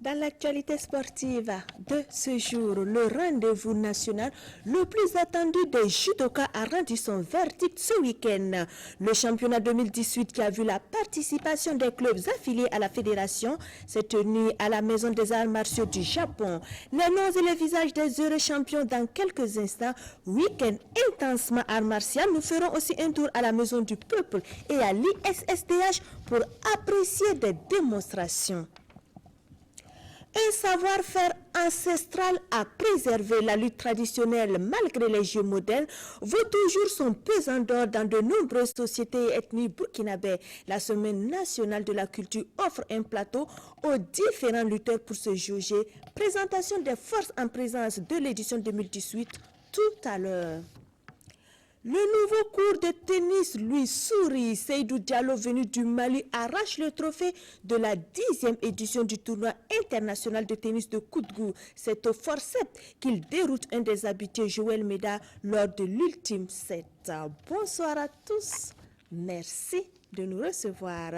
Dans l'actualité sportive de ce jour, le rendez-vous national le plus attendu des judokas a rendu son verdict ce week-end. Le championnat 2018 qui a vu la participation des clubs affiliés à la fédération s'est tenu à la Maison des Arts Martiaux du Japon. Les noms et les visages des heureux champions dans quelques instants. Week-end intensement art martial. Nous ferons aussi un tour à la Maison du Peuple et à l'ISSDH pour apprécier des démonstrations. Un savoir-faire ancestral à préserver la lutte traditionnelle malgré les jeux modernes vaut toujours son pesant d'or dans de nombreuses sociétés et ethnies burkinabè. La Semaine nationale de la culture offre un plateau aux différents lutteurs pour se jauger. Présentation des forces en présence de l'édition 2018 tout à l'heure. Le nouveau cours de tennis lui sourit. Seydou Diallo, venu du Mali, arrache le trophée de la 10e édition du tournoi international de tennis de Koudgou. C'est au forceps qu'il déroute un des habitués, Joël Meda, lors de l'ultime set. Bonsoir à tous. Merci de nous recevoir.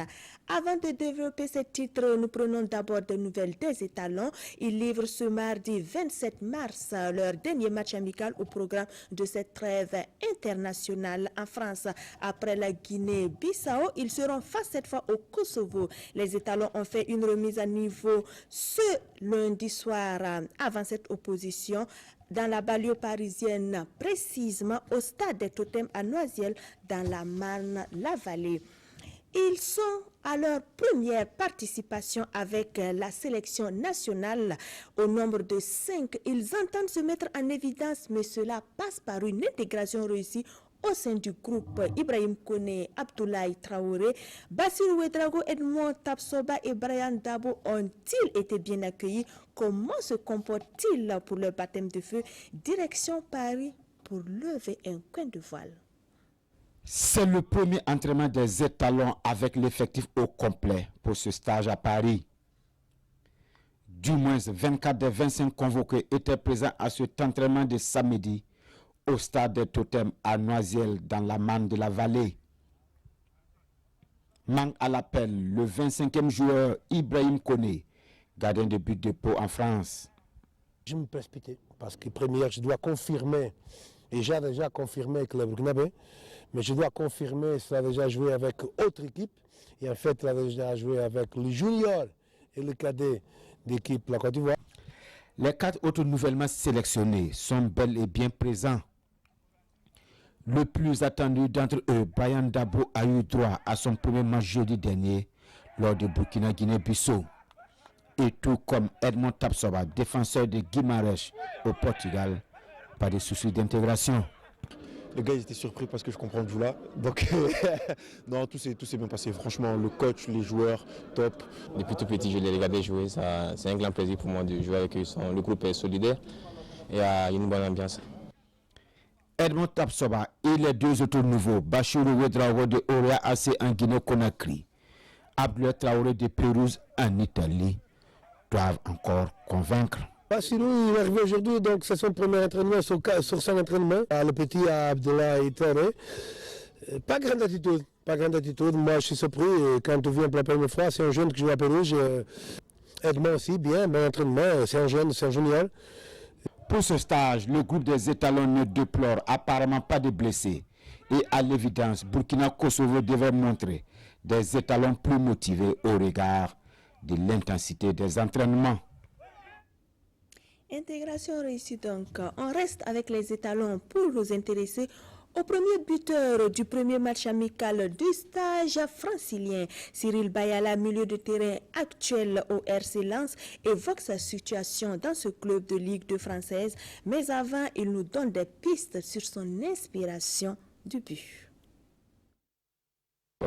Avant de développer ce titre, nous prenons d'abord des nouvelles des étalons. Ils livrent ce mardi 27 mars leur dernier match amical au programme de cette trêve internationale en France. Après la Guinée-Bissau, ils seront face cette fois au Kosovo. Les étalons ont fait une remise à niveau ce lundi soir avant cette opposition dans la banlieue parisienne, précisément au stade des Totems à Noisiel dans la Marne-la-Vallée. Ils sont à leur première participation avec la sélection nationale au nombre de 5. Ils entendent se mettre en évidence, mais cela passe par une intégration réussie au sein du groupe. Ibrahim Koné, Abdoulaye Traoré, Bassirou Ouedraogo, Edmond Tapsoba et Brian Dabo ont-ils été bien accueillis? Comment se comportent-ils pour leur baptême de feu? Direction Paris pour lever un coin de voile. C'est le premier entraînement des étalons avec l'effectif au complet pour ce stage à Paris. Du moins 24 des 25 convoqués étaient présents à cet entraînement de samedi au stade des Totems à Noisiel dans la Marne de la Vallée. Manque à l'appel le 25e joueur Ibrahim Koné, gardien de but de Pau en France. Je me précipitais parce que première, je dois confirmer, et j'ai déjà confirmé avec le Burkinabé, mais je dois confirmer, ça a déjà joué avec autre équipe, et en fait, ça a déjà joué avec le junior et le cadet d'équipe la Côte d'Ivoire. Les 4 autres nouvellement sélectionnés sont bel et bien présents. Le plus attendu d'entre eux, Brian Dabo, a eu droit à son premier match jeudi dernier lors de Burkina-Guinée-Bissau. Et tout comme Edmond Tapsoba, défenseur de Guimarães au Portugal, pas de soucis d'intégration. Les gars ils étaient surpris parce que je comprends le jeu là. Donc non, tout s'est bien passé. Franchement, le coach, les joueurs, top. Depuis tout petit, je les regardais jouer. C'est un grand plaisir pour moi de jouer avec eux. Le groupe est solidaire et il y a une bonne ambiance. Edmond Tapsoba et les 2 autres nouveaux, Bassirou Ouedraogo de Orea AC en Guinée-Conakry, Abdoulaye Traoré de Pérouse en Italie, doivent encore convaincre. Bassirou il est arrivé aujourd'hui, donc c'est son premier entraînement sur 5 entraînements. Le petit Abdoulaye Traoré. Pas grande attitude, pas grande attitude. Moi je suis surpris quand tu viens pour la première fois, c'est un jeune qui joue à Pérouse. Edmond aussi, bien, bon entraînement, c'est un jeune, c'est un junior. Pour ce stage, le groupe des étalons ne déplore apparemment pas de blessés. Et à l'évidence, Burkina-Kosovo devrait montrer des étalons plus motivés au regard de l'intensité des entraînements. Intégration réussie donc. On reste avec les étalons pour nous intéresser au premier buteur du premier match amical du stage francilien. Cyril Bayala, milieu de terrain actuel au RC Lens, évoque sa situation dans ce club de Ligue 2 française. Mais avant, il nous donne des pistes sur son inspiration du but.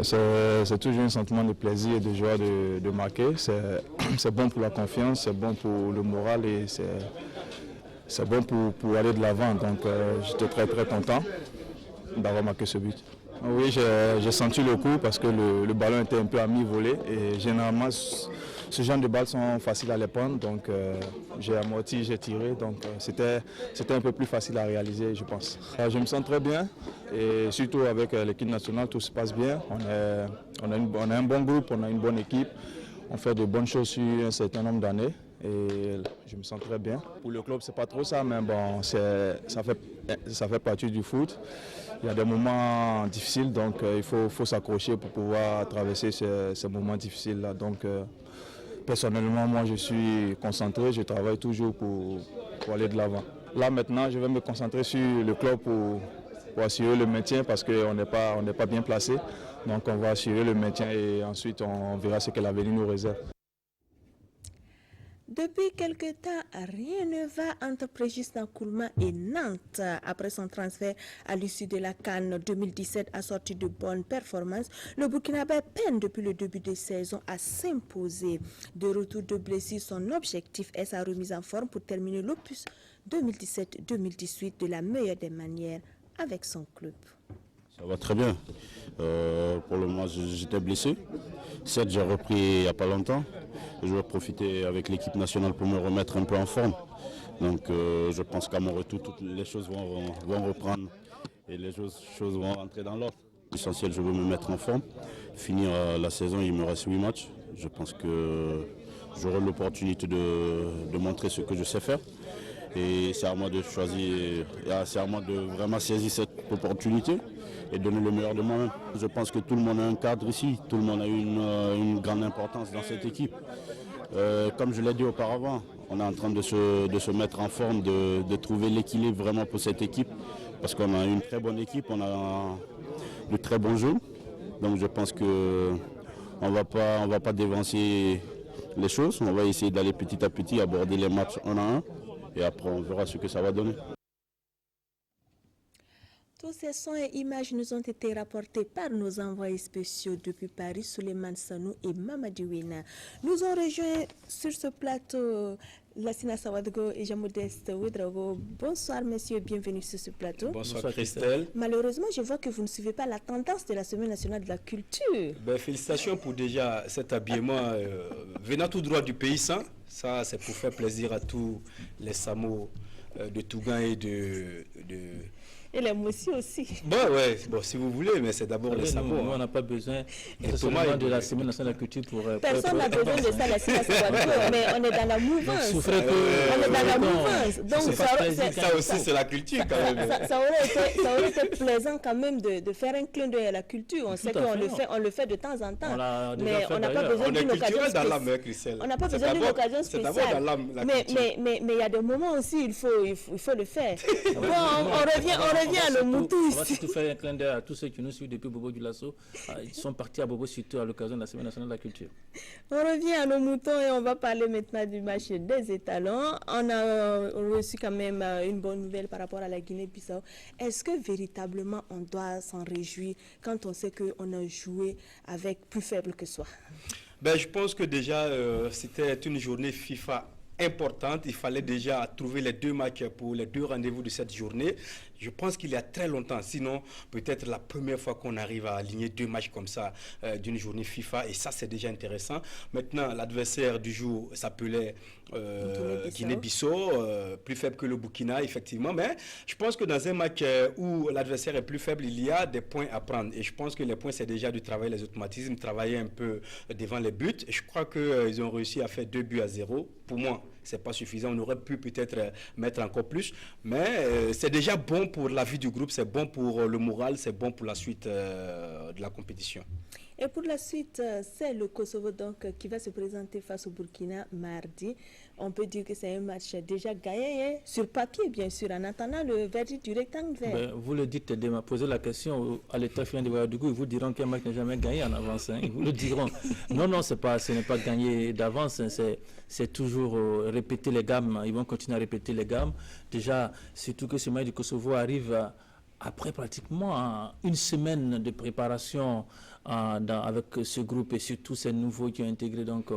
C'est toujours un sentiment de plaisir et de joie de marquer. C'est bon pour la confiance, c'est bon pour le moral et c'est bon pour aller de l'avant. Donc j'étais très content d'avoir marqué ce but. Oui, j'ai senti le coup parce que le ballon était un peu à mi-volée et généralement ce genre de balles sont faciles à les prendre. Donc j'ai amorti, j'ai tiré, donc c'était un peu plus facile à réaliser, je pense. Je me sens très bien et surtout avec l'équipe nationale, tout se passe bien. On a un bon groupe, on a une bonne équipe, on fait de bonnes choses sur un certain nombre d'années et je me sens très bien. Pour le club, c'est pas trop ça, mais bon, ça fait partie du foot. Il y a des moments difficiles, donc il faut s'accrocher pour pouvoir traverser ces moments difficiles-là. Donc personnellement, moi je suis concentré, je travaille toujours pour aller de l'avant. Là maintenant, je vais me concentrer sur le club pour assurer le maintien parce qu'on n'est pas bien placé. Donc on va assurer le maintien et ensuite on verra ce que l'avenir nous réserve. Depuis quelque temps, rien ne va entre Prégis Nkoulma et Nantes. Après son transfert à l'issue de la CAN 2017 assorti de bonnes performances, le Burkinabé peine depuis le début de saison à s'imposer. De retour de blessure, son objectif est sa remise en forme pour terminer l'opus 2017-2018 de la meilleure des manières avec son club. Ça va très bien. Pour le moment, j'étais blessé. Certes, j'ai repris il n'y a pas longtemps. Je vais profiter avec l'équipe nationale pour me remettre un peu en forme. Donc je pense qu'à mon retour, toutes les choses vont reprendre et les choses vont rentrer dans l'ordre. L'essentiel, je veux me mettre en forme. Finir la saison, il me reste 8 matchs. Je pense que j'aurai l'opportunité de montrer ce que je sais faire. Et c'est à moi de choisir, c'est à moi de vraiment saisir cette opportunité et donner le meilleur de moi-même. Je pense que tout le monde a un cadre ici, tout le monde a une grande importance dans cette équipe. Comme je l'ai dit auparavant, on est en train de se mettre en forme, de trouver l'équilibre vraiment pour cette équipe, parce qu'on a une très bonne équipe, on a de très bons jeux. Donc je pense qu'on ne va pas dévancer les choses, on va essayer d'aller petit à petit aborder les matchs un à un, et après on verra ce que ça va donner. Tous ces sons et images nous ont été rapportés par nos envoyés spéciaux depuis Paris, Souleymane Sanou et Mamadi Wina. Nous ont rejoint sur ce plateau Lassina Sawadgo et Jean-Modeste Ouedraogo. Bonsoir messieurs, bienvenue sur ce plateau. Bonsoir Christelle. Malheureusement, je vois que vous ne suivez pas la tendance de la Semaine nationale de la culture. Félicitations pour déjà cet habillement venant tout droit du pays saint. Ça, c'est pour faire plaisir à tous les Samo de Tougan et Et les Moussi aussi. Bon, si vous voulez, mais c'est d'abord les Samo. Nous, on n'a pas besoin de la Semaine nationale de la culture pour... Personne n'a besoin de ça, la Semaine nationale, mais on est dans la mouvance. On est dans la mouvance. Donc, ça aussi, c'est la culture quand même. Ça aurait été plaisant quand même de faire un clin d'œil à la culture. On sait qu'on le fait de temps en temps. Mais on n'a pas besoin d'une occasion spéciale. On n'a pas besoin d'une occasion spéciale. Mais il y a des moments aussi, il faut le faire. Bon, on revient à le moutou ici. On va surtout faire un clin d'œil à tous ceux qui nous suivent depuis Bobo du Lasso. Ils sont partis à Bobo surtout à l'occasion de la Semaine nationale de la culture. On revient à nos moutons et on va parler maintenant du match des étalons. On a reçu quand même une bonne nouvelle par rapport à la Guinée-Bissau. Est-ce que véritablement on doit s'en réjouir quand on sait qu'on a joué avec plus faible que soi? Je pense que déjà c'était une journée FIFA importante. Il fallait déjà trouver les deux matchs pour les deux rendez-vous de cette journée. Je pense qu'il y a très longtemps, sinon peut-être la première fois qu'on arrive à aligner deux matchs comme ça d'une journée FIFA, et ça c'est déjà intéressant. Maintenant, l'adversaire du jour s'appelait Guinée-Bissau, plus faible que le Burkina, effectivement, mais je pense que dans un match où l'adversaire est plus faible, il y a des points à prendre, et je pense que les points c'est déjà de travailler les automatismes, travailler un peu devant les buts, et je crois qu'ils ont réussi à faire 2-0. Pour moi, c'est pas suffisant, on aurait pu peut-être mettre encore plus, mais c'est déjà bon pour la vie du groupe, c'est bon pour le moral, c'est bon pour la suite de la compétition. Et pour la suite, c'est le Kosovo donc qui va se présenter face au Burkina mardi. On peut dire que c'est un match déjà gagné, sur papier bien sûr, en attendant le verdict du rectangle vert. Vous le dites, de me poser la question à l'état fin de Ouagadougou, ils vous diront qu'un match n'est jamais gagné en avance. Ils vous le diront. Non, ce n'est pas gagné d'avance, c'est toujours répéter les gammes. Ils vont continuer à répéter les gammes. Déjà, surtout que ce match du Kosovo arrive après pratiquement une semaine de préparation avec ce groupe et surtout ces nouveaux qui ont intégré donc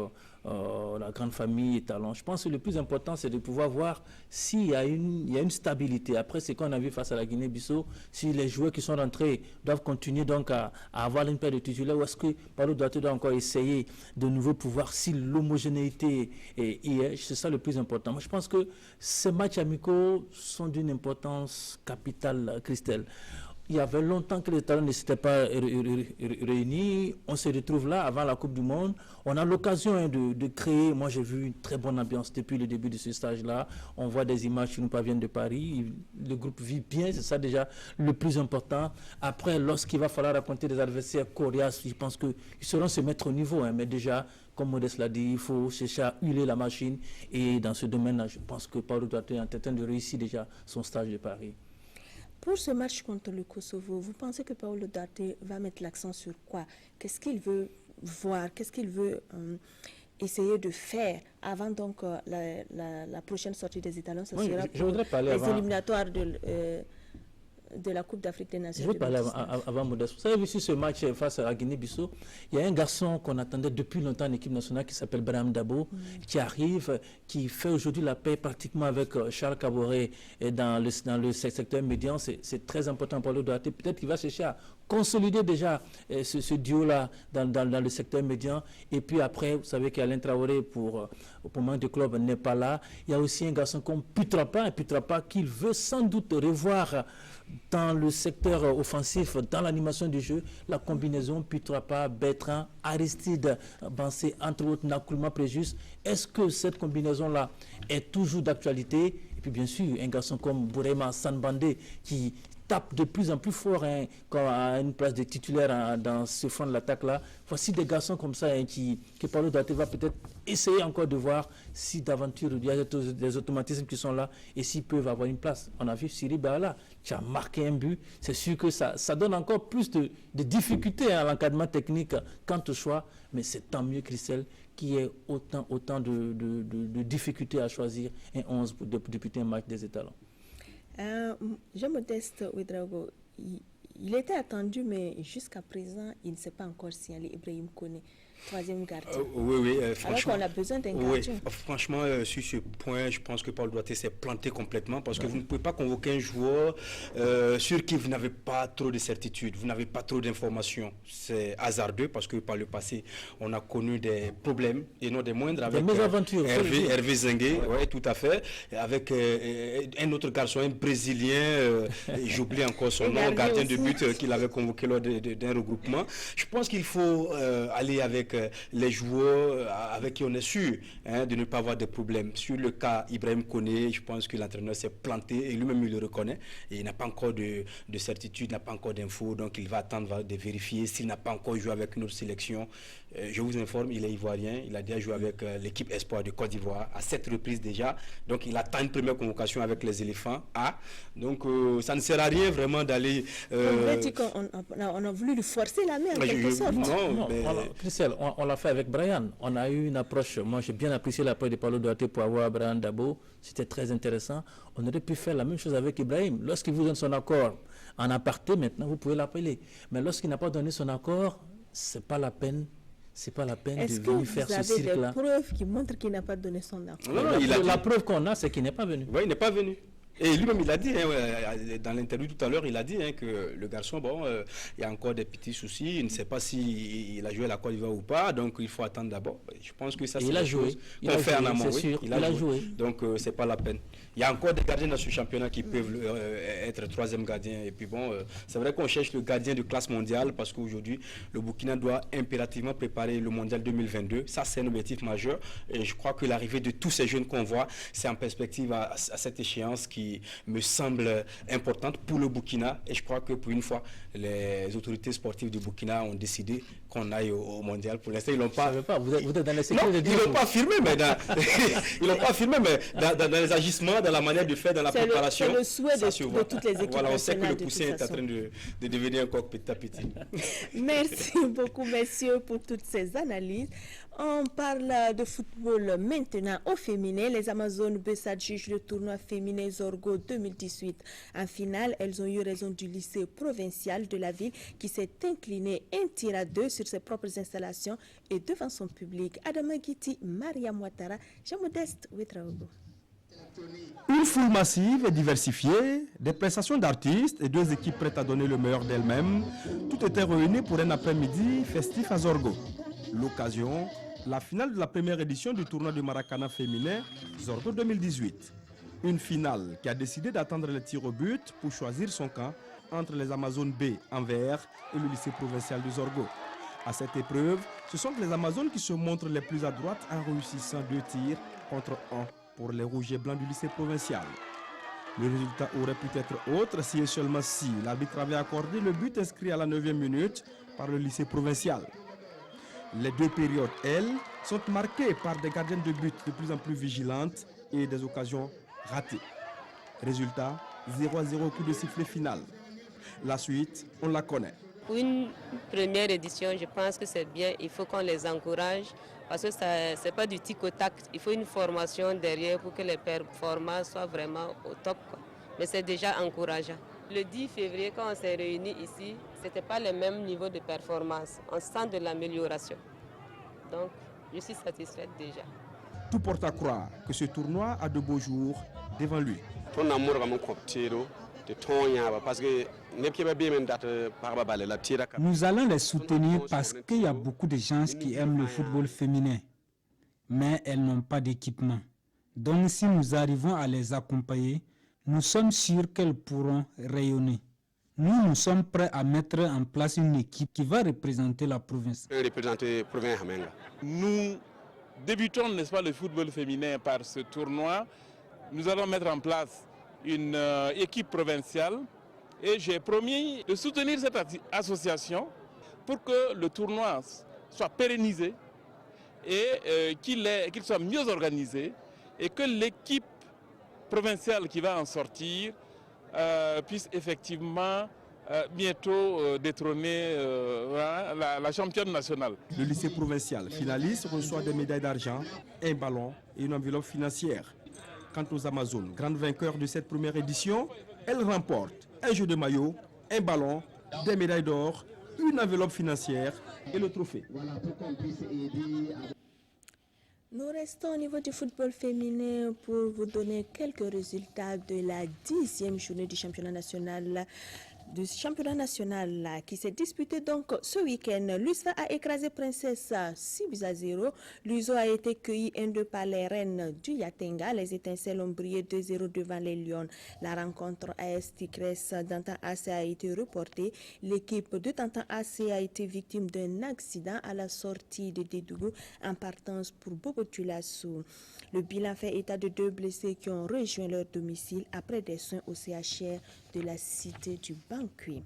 la grande famille étalon. Je pense que le plus important, c'est de pouvoir voir s'il y a une stabilité. Après ce qu'on a vu face à la Guinée-Bissau, si les joueurs qui sont rentrés doivent continuer donc à avoir une paire de titulaires, ou est-ce que Paulo Duarte doit encore essayer de nouveau pour voir si l'homogénéité y est. C'est ça le plus important. Moi, je pense que ces matchs amicaux sont d'une importance capitale, Christelle. Il y avait longtemps que les talents ne s'étaient pas réunis. On se retrouve là avant la Coupe du Monde. On a l'occasion de créer. Moi, j'ai vu une très bonne ambiance depuis le début de ce stage-là. On voit des images qui nous parviennent de Paris. Le groupe vit bien, c'est ça déjà le plus important. Après, lorsqu'il va falloir raconter des adversaires coriaces, je pense qu'ils sauront se mettre au niveau. Mais déjà, comme Modeste l'a dit, il faut chercher à huiler la machine. Et dans ce domaine-là, je pense que Paulo Duarte est en train de réussir déjà son stage de Paris. Pour ce match contre le Kosovo, vous pensez que Paulo Duarte va mettre l'accent sur quoi? Qu'est-ce qu'il veut voir? Qu'est-ce qu'il veut essayer de faire avant donc la prochaine sortie des Étalons? Ce sera pour les éliminatoires de la Coupe d'Afrique des Nations. Je veux parler avant Modeste. Vous avez vu sur ce match face à la Guinée-Bissau, il y a un garçon qu'on attendait depuis longtemps en équipe nationale qui s'appelle Brahim Dabo, qui arrive, qui fait aujourd'hui la paix pratiquement avec Charles Caboret dans le secteur médian. C'est très important pour le Duarte. Peut-être qu'il va chercher à consolider déjà ce duo-là dans le secteur médian. Et puis après, vous savez qu'Alain Traoré, pour manque de club, n'est pas là. Il y a aussi un garçon comme Putrapa qu'il veut sans doute revoir dans le secteur offensif, dans l'animation du jeu, la combinaison Putrapa, Bertrand, Aristide, Bansé, entre autres, Nakoulma Préjus. Est-ce que cette combinaison-là est toujours d'actualité? Et puis bien sûr, un garçon comme Bourema Sanbandé qui tape de plus en plus fort à une place de titulaire dans ce front de l'attaque-là. Voici des garçons comme ça que Paulo Duarte va peut-être essayer encore de voir si d'aventure il y a des automatismes qui sont là et s'ils peuvent avoir une place. On a vu Siri Baala qui a marqué un but. C'est sûr que ça donne encore plus de difficultés à l'encadrement technique quant au choix, mais c'est tant mieux, Christelle, qu'il y ait autant de difficultés à choisir un 11 pour débuter un match des Étalons. Jean-Modeste Ouedraogo, il était attendu, mais jusqu'à présent, il ne s'est pas encore signalé. Ibrahim Koné, troisième gardien. Oui, franchement. Alors qu'on a besoin d'un gardien. Franchement, sur ce point, je pense que Paulo Duarte s'est planté complètement parce que vous ne pouvez pas convoquer un joueur sur qui vous n'avez pas trop de certitude, vous n'avez pas trop d'informations. C'est hasardeux parce que par le passé, on a connu des problèmes et non des moindres avec Hervé Zengue, oui, tout à fait, avec un autre garçon, un Brésilien, j'oublie encore son nom, gardien de but qu'il avait convoqué lors d'un regroupement. Je pense qu'il faut aller avec les joueurs avec qui on est sûr de ne pas avoir de problèmes. Sur le cas Ibrahim Koné, je pense que l'entraîneur s'est planté et lui-même il le reconnaît. Et il n'a pas encore de certitude, n'a pas encore d'infos, donc il va attendre de vérifier s'il n'a pas encore joué avec une autre sélection. Je vous informe, il est ivoirien, il a déjà joué avec l'équipe Espoir de Côte d'Ivoire à 7 reprises déjà. Donc il attend une première convocation avec les éléphants A. Donc ça ne sert à rien vraiment d'aller... On dit qu'on a voulu lui forcer la main en quelque sorte. Non, Christelle, on l'a fait avec Brian. On a eu une approche, moi j'ai bien apprécié l'approche de Paulo Duarte pour avoir Brian Dabo. C'était très intéressant. On aurait pu faire la même chose avec Ibrahim. Lorsqu'il vous donne son accord en aparté, maintenant vous pouvez l'appeler. Mais lorsqu'il n'a pas donné son accord, c'est pas la peine. C'est pas la peine de venir faire ce cirque-là. Est-ce que vous avez des preuves qui montrent qu'il n'a pas donné son accord? Non, la preuve qu'on a, c'est qu'il n'est pas venu. Oui, il n'est pas venu. Et lui-même, il a dit, dans l'interview tout à l'heure, il a dit que le garçon, il y a encore des petits soucis, il ne sait pas s'il a joué à la Côte d'Ivoire ou pas, donc il faut attendre d'abord. Je pense que ça, c'est quelque chose qu'on fait en amont. Il a joué. Donc, c'est pas la peine. Il y a encore des gardiens dans ce championnat qui peuvent être troisième gardien. Et puis c'est vrai qu'on cherche le gardien de classe mondiale parce qu'aujourd'hui, le Burkina doit impérativement préparer le mondial 2022. Ça, c'est un objectif majeur. Et je crois que l'arrivée de tous ces jeunes qu'on voit, c'est en perspective à cette échéance qui me semble importante pour le Burkina. Et je crois que pour une fois, les autorités sportives du Burkina ont décidé qu'on aille au mondial. Pour l'instant, ils l'ont pas. Vous êtes dans les secrets de dire. Ils l'ont pas affirmé, mais dans les agissements, dans la manière de faire, dans la préparation. C'est le souhait de toutes les équipes. Voilà, on sait que le poussin est en train de devenir encore petit à petit. Merci beaucoup, messieurs, pour toutes ces analyses. On parle de football maintenant au féminin. Les Amazones Bessade jugent le tournoi féminin Zorgo 2018. En finale, elles ont eu raison du lycée provincial de la ville qui s'est incliné 1-2 sur ses propres installations et devant son public. Adama Guiti, Maria Ouattara, Jean-Modeste Ouedraogo. Une foule massive et diversifiée, des prestations d'artistes et 2 équipes prêtes à donner le meilleur d'elles-mêmes, tout était réuni pour un après-midi festif à Zorgo. L'occasion, la finale de la première édition du tournoi du Maracana féminin Zorgo 2018. Une finale qui a décidé d'attendre les tirs au but pour choisir son camp entre les Amazones B Anvers et le lycée provincial de Zorgo. À cette épreuve, ce sont les Amazones qui se montrent les plus à droite en réussissant 2 tirs contre 1 pour les rouges et blancs du lycée provincial. Le résultat aurait pu être autre si et seulement si l'arbitre avait accordé le but inscrit à la 9e minute par le lycée provincial. Les 2 périodes, elles, sont marquées par des gardiennes de but de plus en plus vigilantes et des occasions ratées. Résultat, 0-0 coup de sifflet final. La suite, on la connaît. Pour une première édition, je pense que c'est bien. Il faut qu'on les encourage parce que ce n'est pas du tic au tac. Il faut une formation derrière pour que les performances soient vraiment au top, quoi. Mais c'est déjà encourageant. Le 10 février, quand on s'est réunis ici, ce n'était pas le même niveau de performance. On sent de l'amélioration. Donc, je suis satisfaite déjà. Tout porte à croire que ce tournoi a de beaux jours devant lui. Nous allons les soutenir parce qu'il y a beaucoup de gens qui aiment le football féminin, mais elles n'ont pas d'équipement. Donc si nous arrivons à les accompagner, nous sommes sûrs qu'elles pourront rayonner. Nous sommes prêts à mettre en place une équipe qui va représenter la province. Nous débutons, n'est-ce pas, le football féminin par ce tournoi. Nous allons mettre en place une équipe provinciale et j'ai promis de soutenir cette association pour que le tournoi soit pérennisé et qu'il soit mieux organisé et que l'équipe provinciale qui va en sortir puisse effectivement bientôt détrôner la championne nationale. Le lycée provincial finaliste reçoit des médailles d'argent, un ballon et une enveloppe financière. Quant aux Amazones, grandes vainqueurs de cette première édition, elles remportent un jeu de maillot, un ballon, des médailles d'or, une enveloppe financière et le trophée. Nous restons au niveau du football féminin pour vous donner quelques résultats de la 10e journée du championnat national qui s'est disputé donc ce week-end. L'USFA a écrasé Princesse 6-0. L'USO a été cueilli 1-2 par les Reines du Yatenga. Les Étincelles ont brillé 2-0 devant les Lions. La rencontre AS Tigresse d'Antan AC a été reportée. L'équipe de Tantan AC a été victime d'un accident à la sortie de Dédougou en partance pour Bobo-Tulassou. Le bilan fait état de 2 blessés qui ont rejoint leur domicile après des soins au CHR de la cité du Banqui.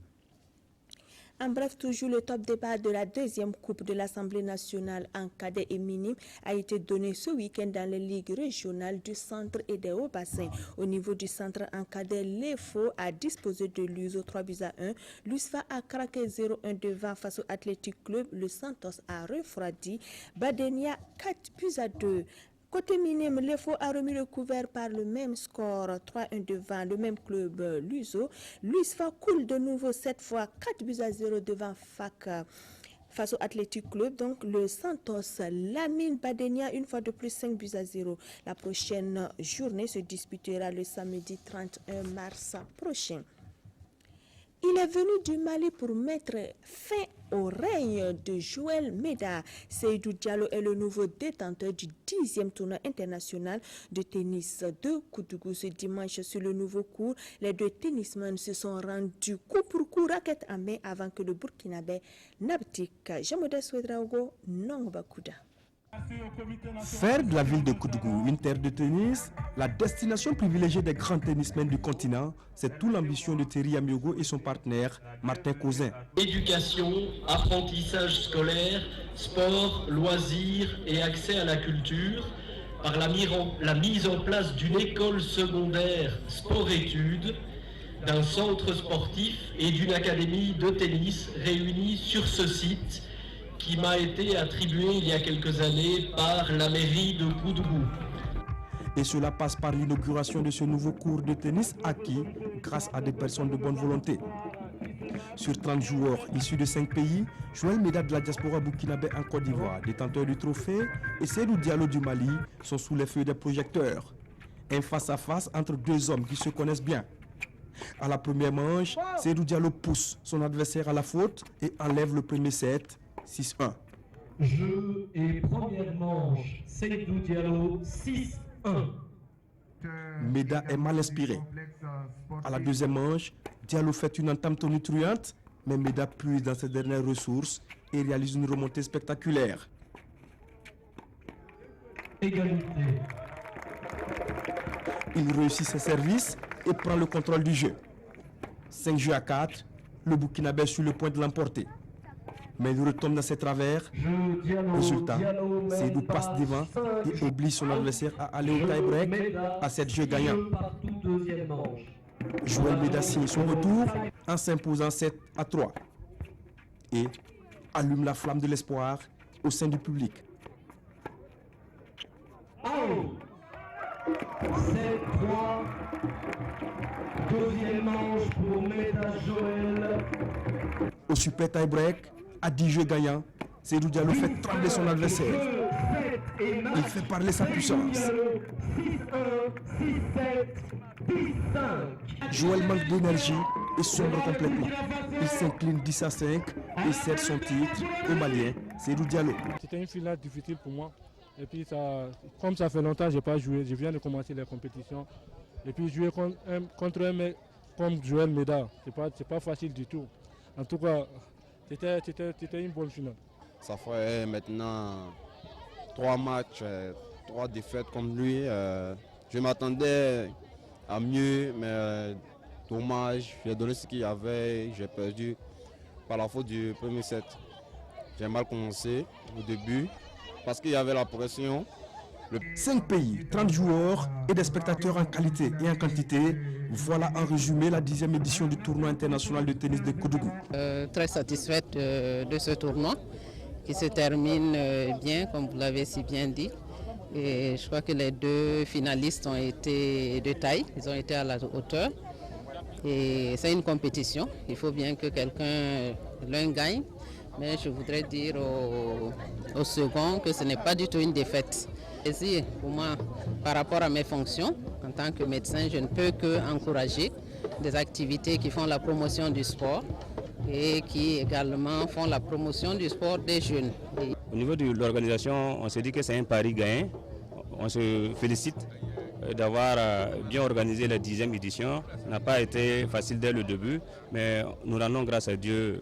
En bref, toujours le top départ de la 2e Coupe de l'Assemblée nationale en cadet et minime a été donné ce week-end dans les ligues régionales du centre et des hauts-bassins. Au niveau du centre en cadet, l'EFO a disposé de l'USO 3-1. L'USFA a craqué 0-1 devant face au Athletic Club. Le Santos a refroidi Badenia 4-2. Côté minime, l'EFO a remis le couvert par le même score, 3-1 devant le même club, l'USO. L'USFA coule de nouveau cette fois 4-0 devant FAC face au Athletic Club. Donc le Santos lamine Badenia une fois de plus 5-0. La prochaine journée se disputera le samedi 31 mars prochain. Il est venu du Mali pour mettre fin au règne de Joël Meda. Seydou Diallo est le nouveau détenteur du 10e tournoi international de tennis de Koudougou ce dimanche sur le nouveau court. Les 2 tennismen se sont rendus coup pour coup, raquette en main, avant que le Burkinabé n'abdique. Jean-Modeste Ouedraogo, Nongbakuda. Faire de la ville de Koudougou une terre de tennis, la destination privilégiée des grands tennismen du continent, c'est toute l'ambition de Thierry Amiogo et son partenaire Martin Cousin. Éducation, apprentissage scolaire, sport, loisirs et accès à la culture, par la mise en place d'une école secondaire sport-études, d'un centre sportif et d'une académie de tennis réunis sur ce site qui m'a été attribué il y a quelques années par la mairie de Koudougou. Et cela passe par l'inauguration de ce nouveau cours de tennis acquis grâce à des personnes de bonne volonté. Sur 30 joueurs issus de 5 pays, Joël Meda de la diaspora burkinabé en Côte d'Ivoire, détenteur du trophée, et Seydou Diallo du Mali sont sous les feux des projecteurs. Un face-à-face entre 2 hommes qui se connaissent bien. À la première manche, Seydou Diallo pousse son adversaire à la faute et enlève le premier set. 6-1. Jeu et première manche, Seydou Diallo 6-1. Meda est mal inspiré. À la deuxième manche, Diallo fait une entame tonitruante, mais Meda puise dans ses dernières ressources et réalise une remontée spectaculaire. Égalité. Il réussit ses services et prend le contrôle du jeu. 5 jeux à 4, le Burkinabé est sur le point de l'emporter. Mais il retombe dans ses travers. Résultat, Seydou passe devant et oblige son adversaire à aller au tie-break à 7 jeux gagnants. Joël Meda signe son retour en s'imposant 7-3 et allume la flamme de l'espoir au sein du public. 7-3. Deuxième manche pour Meda Joël. Au super tie-break, à 10 jeux gagnants, Seydou Diallo fait trembler son adversaire. Il fait parler sa puissance. Joël manque d'énergie et sombre complètement. Il s'incline 10-5 et cède son titre au Malien Seydou Diallo. C'était une finale difficile pour moi. Et puis comme ça fait longtemps que je n'ai pas joué, je viens de commencer les compétitions. Et puis jouer contre un mec comme Joël Meda, c'est pas facile du tout. En tout cas, c'était une bonne finale. Ça ferait maintenant 3 matchs, 3 défaites comme lui. Je m'attendais à mieux, mais dommage. J'ai donné ce qu'il y avait, j'ai perdu par la faute du premier set. J'ai mal commencé au début parce qu'il y avait la pression. 5 pays, 30 joueurs et des spectateurs en qualité et en quantité. Voilà en résumé la 10e édition du tournoi international de tennis de Koudougou. Très satisfaite de ce tournoi qui se termine bien, comme vous l'avez si bien dit. Et je crois que les 2 finalistes ont été de taille, ils ont été à la hauteur. Et c'est une compétition, il faut bien que l'un gagne. Mais je voudrais dire au second que ce n'est pas du tout une défaite. Et pour moi, par rapport à mes fonctions, en tant que médecin, je ne peux qu'encourager des activités qui font la promotion du sport et qui également font la promotion du sport des jeunes. Au niveau de l'organisation, on s'est dit que c'est un pari gagné. On se félicite d'avoir bien organisé la 10e édition. Ça n'a pas été facile dès le début, mais nous rendons grâce à Dieu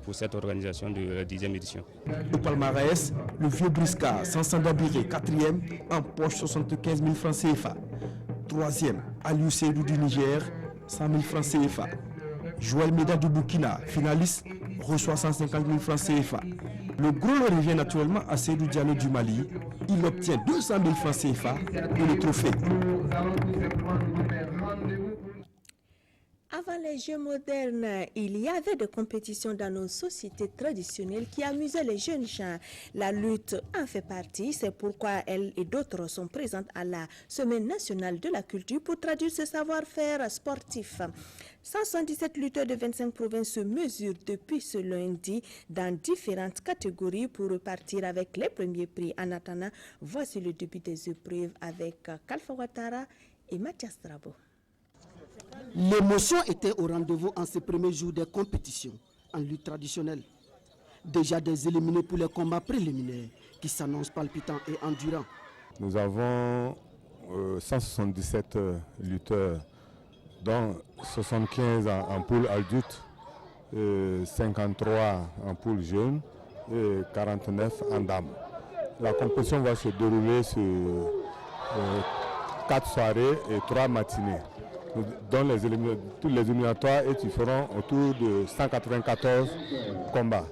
pour cette organisation de la 10e édition. Au palmarès, le vieux Brisca, Sansan Dabiré, 4e, empoche 75 000 francs CFA. 3e, Aliou Seydou du Niger, 100 000 francs CFA. Joël Meda du Burkina, finaliste, reçoit 150 000 francs CFA. Le gros le revient naturellement à Seydou Diallo du Mali. Il obtient 200 000 francs CFA et le trophée. Avant les Jeux modernes, il y avait des compétitions dans nos sociétés traditionnelles qui amusaient les jeunes gens. La lutte en fait partie, c'est pourquoi elle et d'autres sont présentes à la Semaine nationale de la culture pour traduire ce savoir-faire sportif. 177 lutteurs de 25 provinces se mesurent depuis ce lundi dans différentes catégories pour repartir avec les premiers prix. En attendant, voici le début des épreuves avec Kalfa Ouattara et Mathias Drabo. L'émotion était au rendez-vous en ces premiers jours des compétitions en lutte traditionnelle. Déjà des éliminés pour les combats préliminaires qui s'annoncent palpitants et endurants. Nous avons 177 lutteurs, dont 75 en poule adulte, 53 en poule jeune et 49 en dames. La compétition va se dérouler sur 4 soirées et 3 matinées. Dans tous les éliminatoires et feront autour de 194 combats.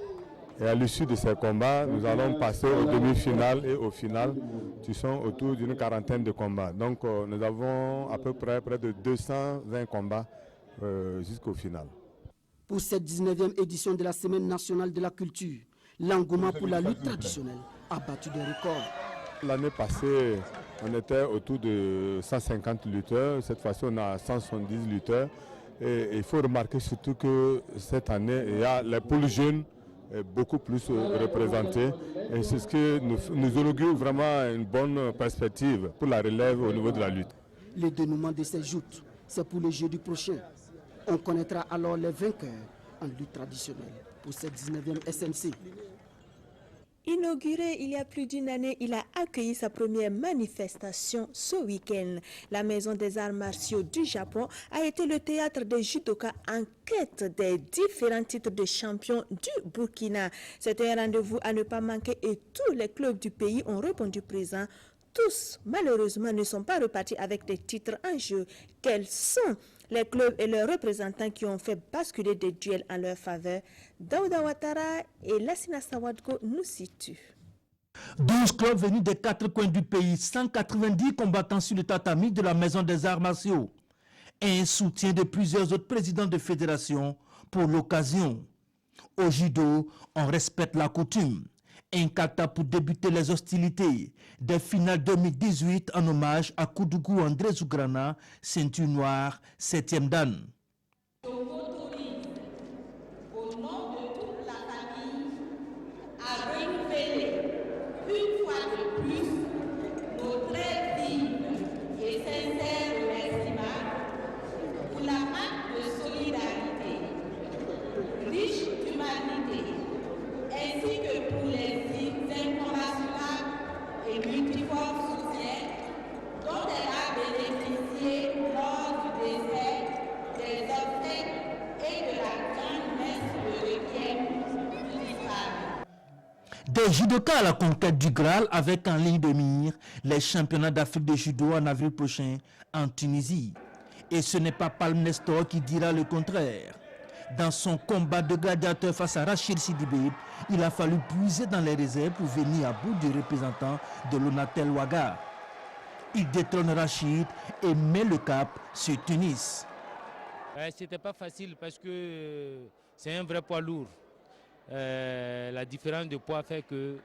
Et à l'issue de ces combats, nous allons passer aux demi-finales et aux finales qui sont autour d'une quarantaine de combats. Donc nous avons à peu près de 220 combats jusqu'au final. Pour cette 19e édition de la Semaine nationale de la culture, l'engouement pour la lutte traditionnelle a battu des records. L'année passée, on était autour de 150 lutteurs. Cette fois-ci, on a 170 lutteurs. Et il faut remarquer surtout que cette année, il y a les poules jeunes beaucoup plus représentées. Et c'est ce que nous inaugure vraiment une bonne perspective pour la relève au niveau de la lutte. Le dénouement de ces joutes, c'est pour le jeudi prochain. On connaîtra alors les vainqueurs en lutte traditionnelle pour cette 19e SNC. Inauguré il y a plus d'une année, il a accueilli sa première manifestation ce week-end. La Maison des Arts Martiaux du Japon a été le théâtre des judokas en quête des différents titres de champion du Burkina. C'était un rendez-vous à ne pas manquer et tous les clubs du pays ont répondu présent. Tous, malheureusement, ne sont pas repartis avec des titres en jeu. Quels sont les clubs et leurs représentants qui ont fait basculer des duels en leur faveur? Daouda Ouattara et Lassina Sawadko nous situent. 12 clubs venus des 4 coins du pays, 190 combattants sur le tatami de la Maison des Arts Martiaux et un soutien de plusieurs autres présidents de fédération pour l'occasion. Au judo, on respecte la coutume. Un kata pour débuter les hostilités des finales 2018 en hommage à Koudougou André Zougrana, ceinture noire, 7e dan. Des judokas à la conquête du Graal avec en ligne de mire les championnats d'Afrique de judo en avril prochain en Tunisie. Et ce n'est pas Palm Nestor qui dira le contraire. Dans son combat de gladiateur face à Rachid Sidibé, il a fallu puiser dans les réserves pour venir à bout du représentant de l'Onatel Ouaga. Il détrône Rachid et met le cap sur Tunis. C'était pas facile parce que c'est un vrai poids lourd. La différence de poids fait que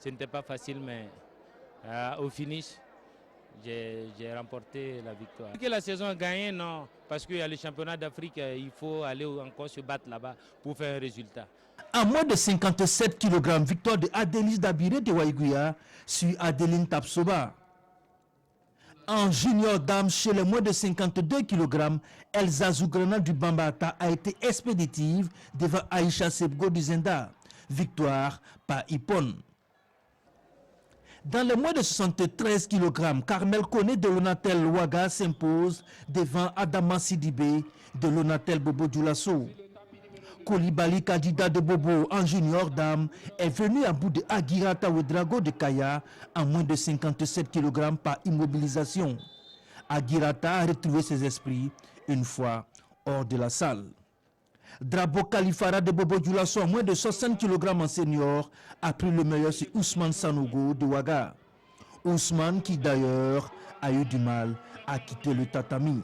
ce n'était pas facile, mais au finish, j'ai remporté la victoire. Que la saison a gagné, non, parce qu'il y a le championnat d'Afrique, il faut aller encore se battre là-bas pour faire un résultat. À moins de 57 kg, victoire de Adélis Dabiré de Waïgouya sur Adeline Tapsoba. En junior dame chez les moins de 52 kg, Elsa Zougrana du Bambata a été expéditive devant Aïcha Sebgo du Zenda. Victoire par Ipon. Dans les moins de 73 kg, Carmel Kone de l'Onatel Ouaga s'impose devant Adama Sidibé de l'Onatel Bobo Djoulasso. Koulibaly, candidat de Bobo en junior dame, est venu à bout de Agirata Ouedrago de Kaya en moins de 57 kg par immobilisation. Agirata a retrouvé ses esprits une fois hors de la salle. Drabo Kalifara de Bobo Djoulasso en moins de 60 kg en senior a pris le meilleur sur Ousmane Sanogo de Ouaga. Ousmane qui d'ailleurs a eu du mal à quitter le tatami.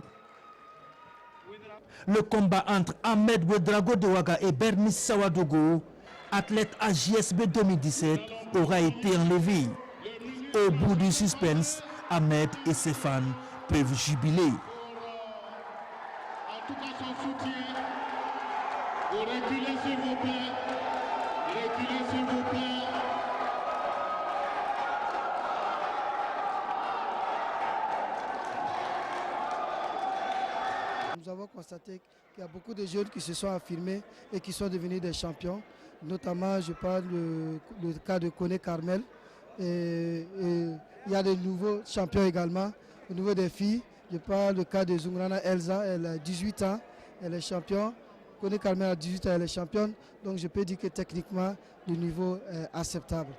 Le combat entre Ahmed Ouedrago de Ouaga et Bernice Sawadogo, athlète à JSB 2017, aura été enlevé. Au bout du suspense, Ahmed et ses fans peuvent jubiler. En tout cas, son soutien. Reculez s'il vous plaît. Reculez s'il vous plaît. Nous avons constaté qu'il y a beaucoup de jeunes qui se sont affirmés et qui sont devenus des champions. Notamment, je parle du cas de Kone Carmel. Et il y a de nouveaux champions également. Au niveau des filles, je parle du cas de Zungrana Elsa, elle a 18 ans, elle est championne. Kone Carmel a 18 ans, elle est championne. Donc je peux dire que techniquement, le niveau est acceptable.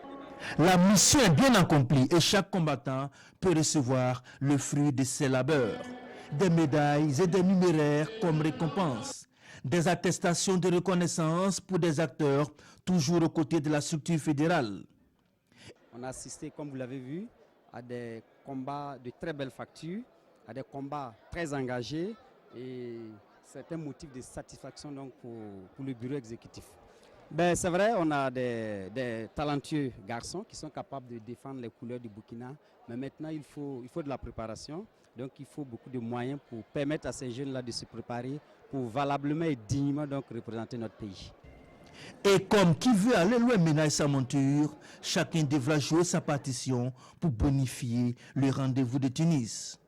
La mission est bien accomplie et chaque combattant peut recevoir le fruit de ses labeurs. Des médailles et des numéraires comme récompense. Des attestations de reconnaissance pour des acteurs toujours aux côtés de la structure fédérale. On a assisté, comme vous l'avez vu, à des combats de très belle facture, à des combats très engagés et c'est un motif de satisfaction donc pour le bureau exécutif. Ben, c'est vrai, on a des talentueux garçons qui sont capables de défendre les couleurs du Burkina, mais maintenant il faut de la préparation, donc il faut beaucoup de moyens pour permettre à ces jeunes-là de se préparer pour valablement et dignement donc représenter notre pays. Et comme qui veut aller loin ménage sa monture, chacun devra jouer sa partition pour bonifier le rendez-vous de Tunis.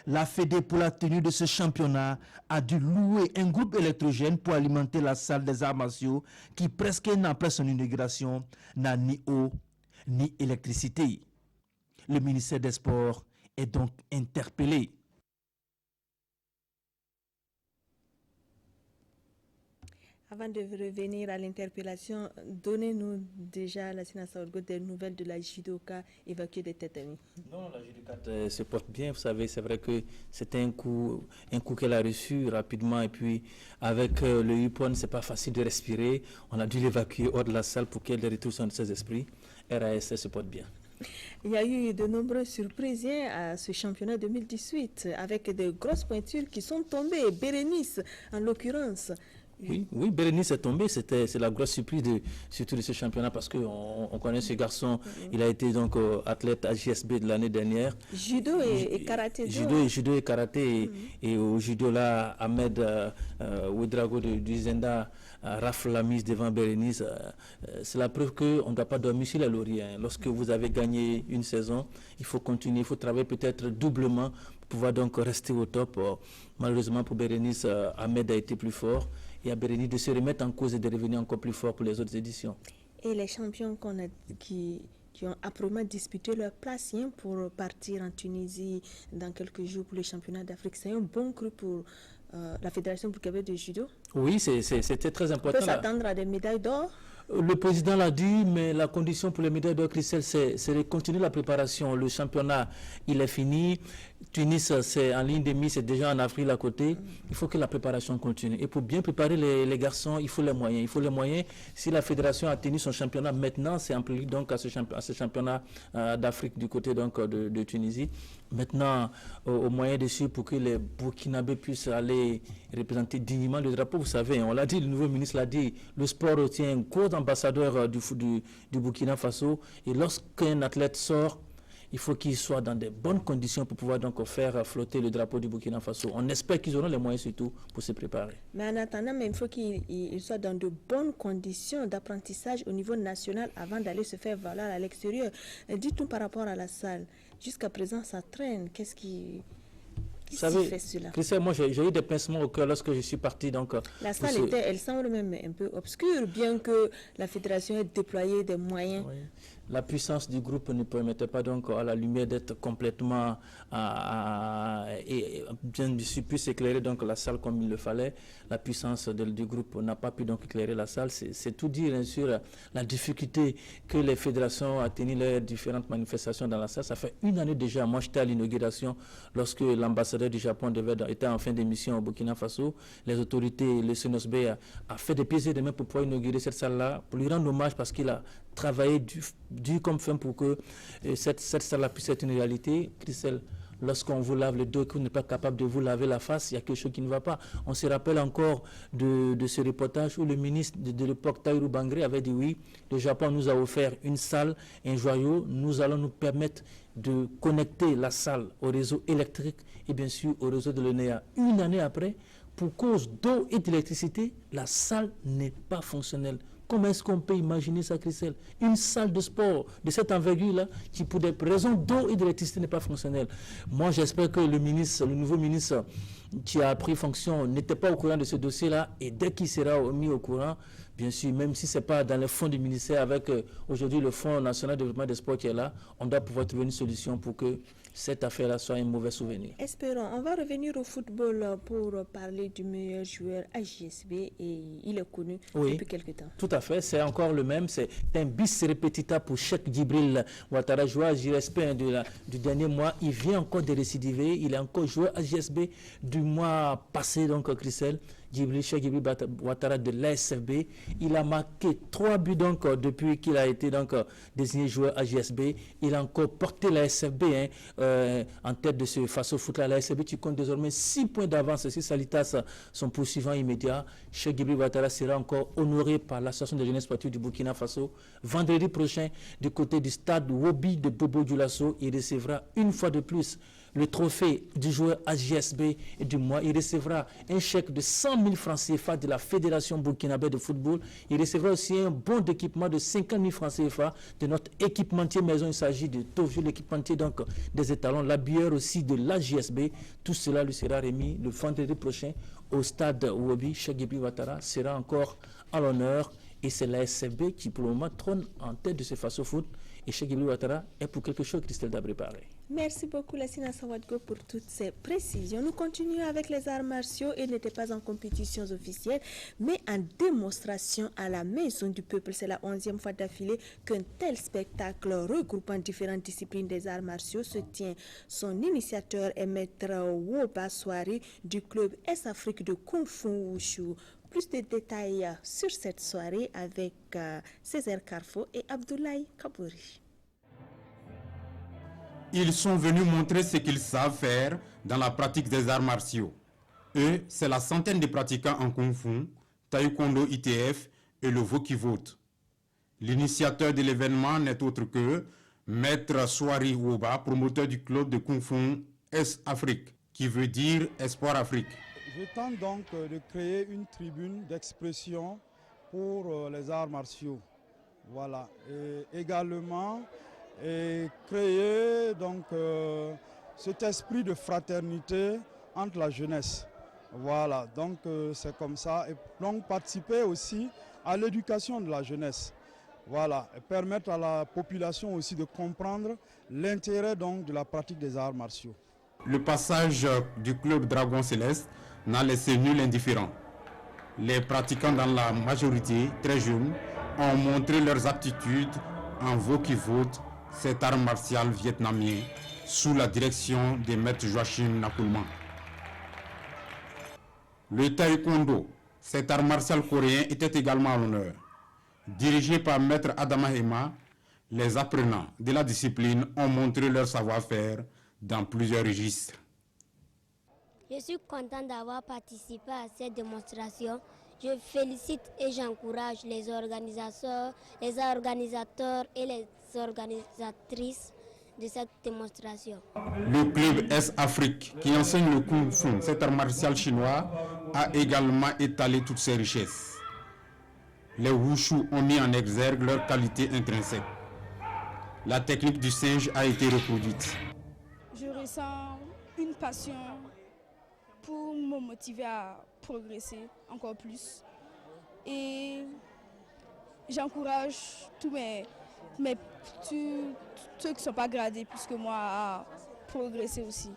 La Fédé pour la tenue de ce championnat a dû louer un groupe électrogène pour alimenter la salle des arts martiaux qui presque un an après son inauguration n'a ni eau ni électricité. Le ministère des Sports est donc interpellé. Avant de revenir à l'interpellation, donnez-nous déjà, la sénatrice Orgo, des nouvelles de la judoka évacuée des Tétamis. Non, la judocate se porte bien. Vous savez, c'est vrai que c'était un coup qu'elle a reçu rapidement. Et puis, avec le Yupon, c'est pas facile de respirer. On a dû l'évacuer hors de la salle pour qu'elle retrouve ses esprits. RAS se porte bien. Il y a eu de nombreuses surprises à ce championnat 2018, avec de grosses pointures qui sont tombées. Bérénice, en l'occurrence. Oui, Bérénice est tombé, c'est la grosse surprise surtout de ce championnat parce qu'on connaît ce garçon, il a été donc athlète à JSB de l'année dernière. Judo et karaté. Judo et karaté et au judo là, Ahmed Ouedraogo du Zenda rafle la mise devant Bérénice. C'est la preuve qu'on ne doit pas dormir sur les lauriers. Lorsque vous avez gagné une saison, il faut continuer, il faut travailler peut-être doublement pour pouvoir donc rester au top. Malheureusement pour Bérénice, Ahmed a été plus fort. Et à Bérénice de se remettre en cause et de revenir encore plus fort pour les autres éditions. Et les champions qui ont âprement disputé leur place pour partir en Tunisie dans quelques jours pour le championnat d'Afrique, c'est un bon coup pour la Fédération burkinabé de judo. Oui, c'était très important. On peut s'attendre à des médailles d'or. Le président l'a dit, mais la condition pour les médailles d'or, Christelle, c'est de continuer la préparation. Le championnat, il est fini. Tunis, c'est en ligne de mise, c'est déjà en Afrique à côté. Il faut que la préparation continue. Et pour bien préparer les garçons, il faut les moyens. Il faut les moyens. Si la fédération a tenu son championnat maintenant, c'est amplié donc à ce championnat d'Afrique du côté donc de Tunisie. Maintenant, au moyen dessus pour que les Burkinabés puissent aller représenter dignement le drapeau. Vous savez, on l'a dit, le nouveau ministre l'a dit, le sport retient un gros ambassadeur du Burkina Faso. Et lorsqu'un athlète sort, il faut qu'il soit dans de bonnes conditions pour pouvoir donc faire flotter le drapeau du Burkina Faso. On espère qu'ils auront les moyens surtout pour se préparer. Mais en attendant, il faut qu'il soit dans de bonnes conditions d'apprentissage au niveau national avant d'aller se faire valoir à l'extérieur. Dites-nous par rapport à la salle. Jusqu'à présent, ça traîne. Qu'est-ce qui Vous savez, fait cela? Christelle, moi j'ai eu des pincements au cœur lorsque je suis parti. Donc, la salle elle semble même un peu obscure, bien que la fédération ait déployé des moyens. Oui. La puissance du groupe ne permettait pas donc à la lumière d'être complètement et bien puisse éclairer donc la salle comme il le fallait. La puissance du groupe n'a pas pu donc éclairer la salle. C'est tout dire bien sûr la difficulté que les fédérations ont tenu leurs différentes manifestations dans la salle. Ça fait une année déjà. Moi j'étais à l'inauguration lorsque l'ambassadeur du Japon était en fin de mission au Burkina Faso. Les autorités, le CNOSB a fait des pieds et des mains pour pouvoir inaugurer cette salle-là, pour lui rendre hommage parce qu'il a travaillé dur comme fin pour que cette salle-là puisse être une réalité. Christelle, lorsqu'on vous lave le dos et que vous n'êtes pas capable de vous laver la face, il y a quelque chose qui ne va pas. On se rappelle encore de ce reportage où le ministre de l'époque, Taïrou Bangré, avait dit oui, le Japon nous a offert une salle, un joyau, nous allons nous permettre de connecter la salle au réseau électrique et bien sûr au réseau de l'ENEA. Une année après, pour cause d'eau et d'électricité, la salle n'est pas fonctionnelle. Comment est-ce qu'on peut imaginer ça, Christelle? Une salle de sport de cette envergure-là, qui pour des raisons d'eau et d'électricité n'est pas fonctionnelle. Moi, j'espère que le nouveau ministre qui a pris fonction n'était pas au courant de ce dossier-là, et dès qu'il sera mis au courant, bien sûr, même si ce n'est pas dans les fonds du ministère, avec aujourd'hui le Fonds national de développement des sports qui est là, on doit pouvoir trouver une solution pour que cette affaire-là soit un mauvais souvenir. Espérons. On va revenir au football pour parler du meilleur joueur à JSB, et il est connu depuis quelque temps. Tout à fait, c'est encore le même. C'est un bis repetita pour Cheikh Djibril Ouattara, joueur à JSB du dernier mois. Il vient encore de récidiver. Il est encore joueur à JSB du mois passé, donc Christelle. Cheikh Djibril Ouattara de l'ASFB. Il a marqué 3 buts donc depuis qu'il a été donc désigné joueur à JSB. Il a encore porté l'ASFB en tête de ce Faso Foot là. L'ASFB qui compte désormais 6 points d'avance sur Salitas, son poursuivant immédiat. Cheikh Djibril Ouattara sera encore honoré par l'association de jeunesse sportive du Burkina Faso. Vendredi prochain, du côté du stade Wobi de Bobo Dioulasso, il recevra une fois de plus le trophée du joueur AJSB et du mois. Il recevra un chèque de 100 000 francs CFA de la Fédération burkinabé de football. Il recevra aussi un bon d'équipement de 50 000 francs CFA de notre équipementier maison. Il s'agit de Tovio, l'équipementier donc des étalons, l'habilleur aussi de l'AJSB. Tout cela lui sera remis le vendredi prochain au stade Wobi. Cheikh Djibril Ouattara sera encore à l'honneur, et c'est l'ASFB qui pour le moment trône en tête de ce Faso Foot. Et Cheikh Ibrahim Ouattara est pour quelque chose, Christelle Dabré-Paré. Merci beaucoup, Lassina Sawadgo, pour toutes ces précisions. Nous continuons avec les arts martiaux. Ils n'étaient pas en compétitions officielles, mais en démonstration à la Maison du Peuple. C'est la 11e fois d'affilée qu'un tel spectacle regroupant différentes disciplines des arts martiaux se tient. Son initiateur est Maître Woba Swari du club S-Afrique de Kung Fu Wushu. Plus de détails sur cette soirée avec Césaire Carfo et Abdoulaye Kabouri. Ils sont venus montrer ce qu'ils savent faire dans la pratique des arts martiaux. Eux, c'est la centaine de pratiquants en Kung Fu, Taekwondo ITF et le Voki-Vote. L'initiateur de l'événement n'est autre que Maître Swari Woba, promoteur du club de Kung Fu S-Afrique, qui veut dire Espoir Afrique. Je tente donc de créer une tribune d'expression pour les arts martiaux. Voilà. Et également, créer donc cet esprit de fraternité entre la jeunesse. Voilà, donc c'est comme ça. Et donc participer aussi à l'éducation de la jeunesse. Voilà, et permettre à la population aussi de comprendre l'intérêt donc de la pratique des arts martiaux. Le passage du club Dragon Céleste n'a laissé nul indifférent. Les pratiquants dans la majorité, très jeunes, ont montré leurs aptitudes en Voki-Vote, cet art martial vietnamien, sous la direction de Maître Joachim Nakulman. Le Taekwondo, cet art martial coréen, était également à l'honneur. Dirigé par Maître Adama Hema, les apprenants de la discipline ont montré leur savoir-faire dans plusieurs registres. Je suis content d'avoir participé à cette démonstration. Je félicite et j'encourage les organisateurs et les organisatrices de cette démonstration. Le club S-Afrique, qui enseigne le Kung Fu, cet art martial chinois, a également étalé toutes ses richesses. Les Wushu ont mis en exergue leur qualité intrinsèque. La technique du singe a été reproduite. Je ressens une passion pour me motiver à progresser encore plus. Et j'encourage tous ceux qui ne sont pas gradés plus que moi à progresser aussi.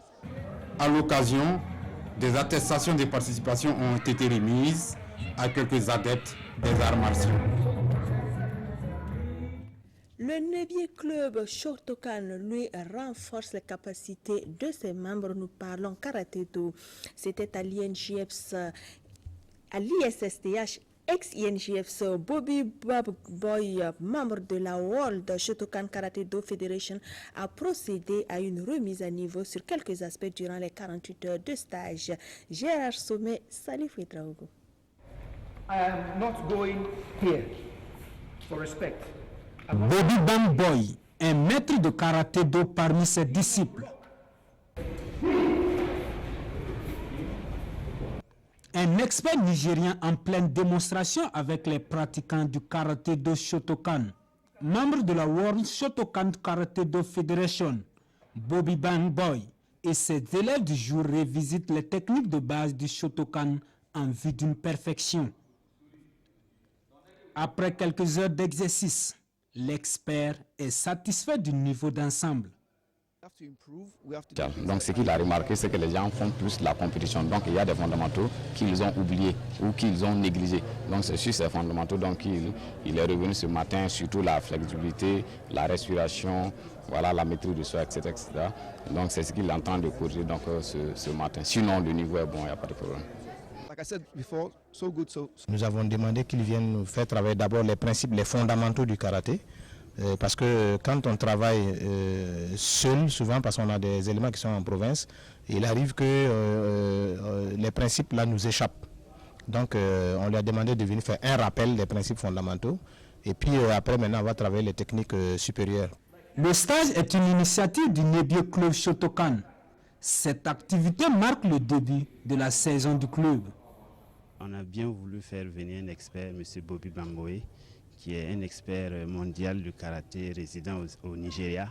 À l'occasion, des attestations de participation ont été remises à quelques adeptes des arts martiaux. Le 9e club Shotokan, lui, renforce les capacités de ses membres. Nous parlons karaté-do. C'était à l'INJFS, à l'ISSTH, ex-INJFS, Bobby Boy, membre de la World Shotokan Karate-do Federation, a procédé à une remise à niveau sur quelques aspects durant les 48 heures de stage. Gérard Sommet, Salif Ouedraogo. I am not going here for respect. Bobby Bang Boy, un maître de karaté-do parmi ses disciples. Un expert nigérien en pleine démonstration avec les pratiquants du karaté-do Shotokan. Membre de la World Shotokan Karate-do Federation, Bobby Bang Boy et ses élèves du jour revisitent les techniques de base du Shotokan en vue d'une perfection. Après quelques heures d'exercice, l'expert est satisfait du niveau d'ensemble. Donc ce qu'il a remarqué, c'est que les gens font plus la compétition. Donc il y a des fondamentaux qu'ils ont oubliés ou qu'ils ont négligés. Donc c'est sur ces fondamentaux donc il est revenu ce matin, surtout la flexibilité, la respiration, voilà, la maîtrise du soi, etc., etc. Donc c'est ce qu'il est en train de corriger donc, ce matin. Sinon le niveau est bon, il n'y a pas de problème. Nous avons demandé qu'ils viennent nous faire travailler d'abord les principes, les fondamentaux du karaté. Parce que quand on travaille seul, souvent parce qu'on a des éléments qui sont en province, il arrive que les principes là nous échappent. Donc on lui a demandé de venir faire un rappel des principes fondamentaux. Et puis après maintenant on va travailler les techniques supérieures. Le stage est une initiative du Nebie Club Shotokan. Cette activité marque le début de la saison du club. On a bien voulu faire venir un expert, M. Bobby Bamboé, qui est un expert mondial du karaté résident au Nigeria,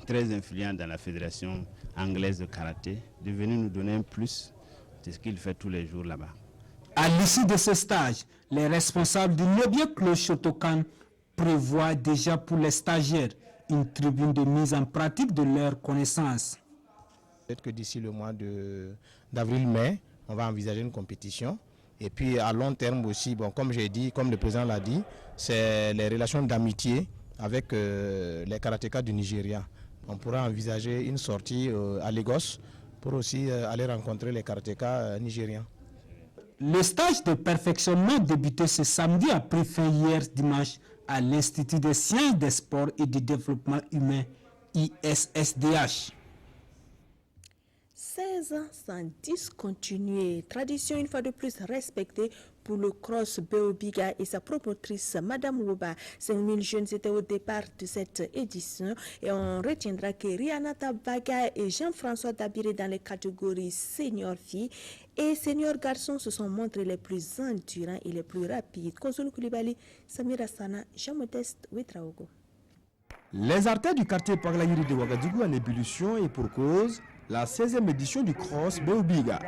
très influent dans la fédération anglaise de karaté, de venir nous donner un plus de ce qu'il fait tous les jours là-bas. À l'issue de ce stage, les responsables du Nebie Club Shotokan prévoit déjà pour les stagiaires une tribune de mise en pratique de leurs connaissances. Peut-être que d'ici le mois d'avril-mai, on va envisager une compétition. Et puis à long terme aussi, bon, comme j'ai dit, comme le président l'a dit, c'est les relations d'amitié avec les karatékas du Nigeria. On pourra envisager une sortie à Lagos pour aussi aller rencontrer les karatékas nigériens. Le stage de perfectionnement débuté ce samedi a pris fin hier dimanche à l'Institut des sciences des sports et du développement humain ISSDH. 16 ans sans discontinuer. Tradition une fois de plus respectée pour le cross Beobiga et sa promotrice Madame Woba. 5000 jeunes étaient au départ de cette édition et on retiendra que Rianata Baga et Jean-François Dabiré dans les catégories senior filles et senior garçons se sont montrés les plus endurants et les plus rapides. Konsul Koulibaly, Samira Sana, Jean-Modeste Ouetraogo. Les artères du quartier Paglayiri de Ouagadougou en ébullition et pour cause, la 16e édition du Cross Beobiga.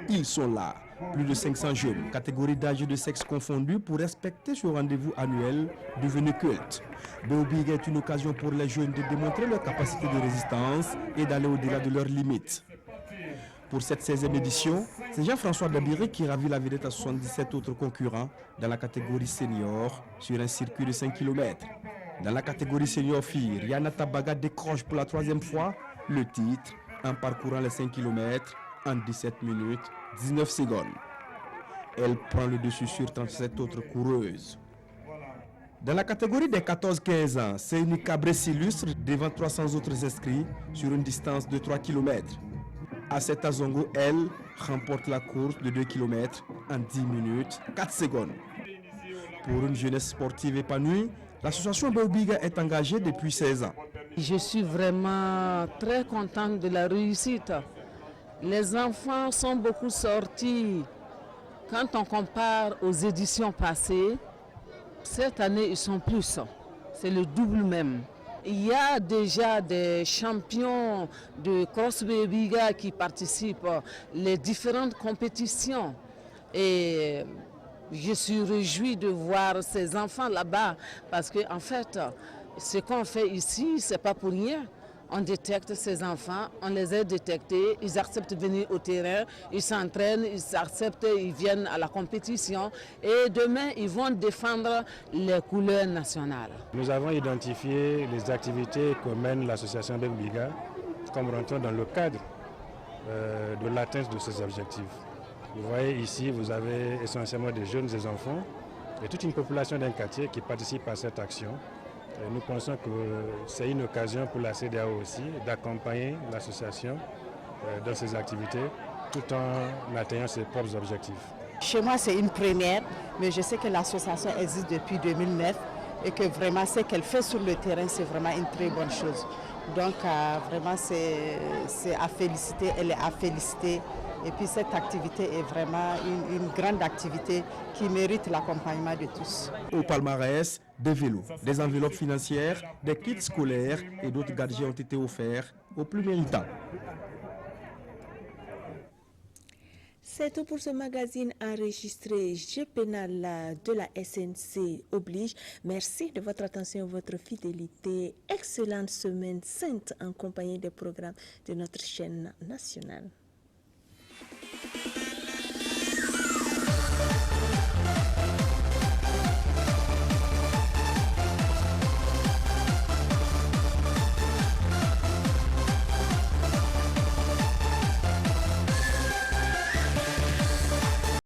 Ils sont là, plus de 500 jeunes, catégories d'âge et de sexe confondus pour respecter ce rendez-vous annuel devenu culte. Beobiga est une occasion pour les jeunes de démontrer leur capacité de résistance et d'aller au-delà de leurs limites. Pour cette 16e édition, c'est Jean-François Dabiré qui ravit la vedette à 77 autres concurrents dans la catégorie senior sur un circuit de 5 km. Dans la catégorie senior fille, Rianata Baga décroche pour la 3e fois le titre en parcourant les 5 km en 17 minutes 19 secondes. Elle prend le dessus sur 37 autres coureuses. Dans la catégorie des 14-15 ans, Seyni Cabré s'illustre devant 300 autres inscrits sur une distance de 3 km. Aseta Zongo, elle, remporte la course de 2 km en 10 minutes 4 secondes. Pour une jeunesse sportive épanouie, l'association Beobiga est engagée depuis 16 ans. Je suis vraiment très contente de la réussite. Les enfants sont beaucoup sortis. Quand on compare aux éditions passées, cette année ils sont plus. C'est le double même. Il y a déjà des champions de Cross Beobiga qui participent les différentes compétitions. Et je suis réjouie de voir ces enfants là-bas parce qu'en fait, ce qu'on fait ici, ce n'est pas pour rien. On détecte ces enfants, on les a détectés, ils acceptent de venir au terrain, ils s'entraînent, ils acceptent, ils viennent à la compétition et demain ils vont défendre les couleurs nationales. Nous avons identifié les activités que mène l'association Beobiga comme rentrant dans le cadre de l'atteinte de ces objectifs. Vous voyez ici, vous avez essentiellement des jeunes et des enfants et toute une population d'un quartier qui participe à cette action. Et nous pensons que c'est une occasion pour la CEDEAO aussi d'accompagner l'association dans ses activités tout en atteignant ses propres objectifs. Chez moi, c'est une première, mais je sais que l'association existe depuis 2009 et que vraiment ce qu'elle fait sur le terrain, c'est vraiment une très bonne chose. Donc vraiment, c'est à féliciter, elle est à féliciter. Et puis cette activité est vraiment une grande activité qui mérite l'accompagnement de tous. Au palmarès, des vélos, des enveloppes financières, des kits scolaires et d'autres gadgets ont été offerts aux plus méritants. C'est tout pour ce magazine enregistré GPNAL de la SNC oblige. Merci de votre attention et votre fidélité. Excellente semaine sainte en compagnie des programmes de notre chaîne nationale.